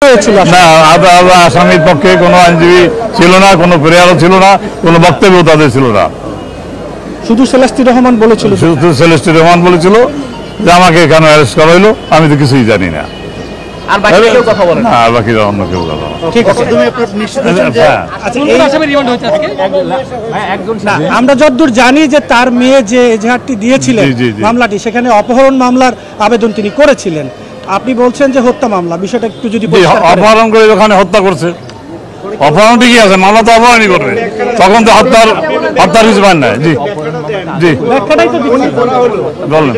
হয়েছিল? না, আসামির পক্ষে কোনো আইনজীবী ছিল না, কোনো ফেরিয়ারও ছিল না, কোনো বক্তব্য তাদের ছিল না। শুধু সেলেস্তি রহমান বলেছিল, শুধু সেলেস্টি রহমান বলেছিল যে আমাকে কেন অ্যারেস্ট করা হইলো, আমি তো কিছুই জানি না। আর বাকি কেউ কথা বলে না? আর বাকিরা অন্য কেউ কথা বলে না। ঠিক আছে। আমরা যতদূর জানি যে তার মেয়ে যে এজাহারটি দিয়েছিলেন মামলাটি, সেখানে অপহরণ মামলার আবেদন তিনি করেছিলেন। আপনি বলছেন যে হত্যা মামলা, বিষয়টা একটু যদি অপহরণ করে ওখানে হত্যা করছে, অপহরণ ঠিকই আছে, মামলা তো অপহরণই করবে, তখন তো হত্যার কিছু পান না। জি জি বললেন,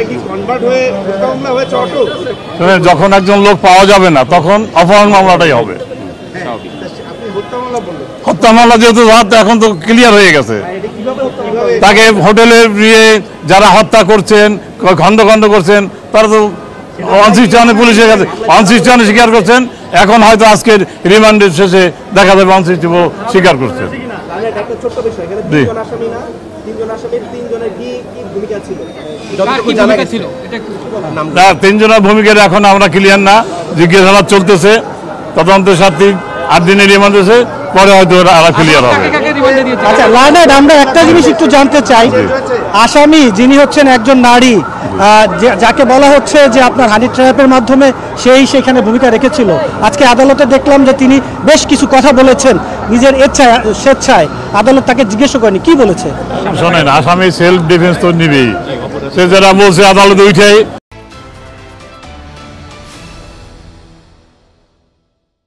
যখন একজন লোক পাওয়া যাবে না তখন অপহরণ মামলাটাই হবে। হত্যা মামলা যেহেতু এখন তো ক্লিয়ার হয়ে গেছে, তাকে হোটেলে গিয়ে যারা হত্যা করছেন, খন্ড খন্ড করছেন, তারা তো অনসিস্টেশনে পুলিশের কাছে অনসিস্টেশনে স্বীকার করছেন। এখন হয়তো আজকের রিমান্ডের শেষে দেখা যাবে অনসিস্টেশন স্বীকার করছেন। তিনজনের ভূমিকা এখন আমরা ক্লিয়ার না, জিজ্ঞাসাবাদ চলতেছে, তদন্তের সাথে 8 দিনের রিমান্ড আছে, পরে হয়তো আরো ক্লিয়ার হবে। আচ্ছা লায়নাত, আমরা একটা জিনিস একটু জানতে চাই, আসামি যিনি হচ্ছেন একজন নারী, যাকে বলা হচ্ছে যে আপনার হানি ট্র্যাপের মাধ্যমে সেই সেখানে ভূমিকা রেখেছিল, আজকে আদালতে দেখলাম যে তিনি বেশ কিছু কথা বলেছেন নিজের স্বেচ্ছায়, আদালত তাকে জিজ্ঞাসা করেনি, কি বলেছে? শোনেন, আসামি সেলফ ডিফেন্স তো নিবেই, সে যারা বলছে আদালতে উঠে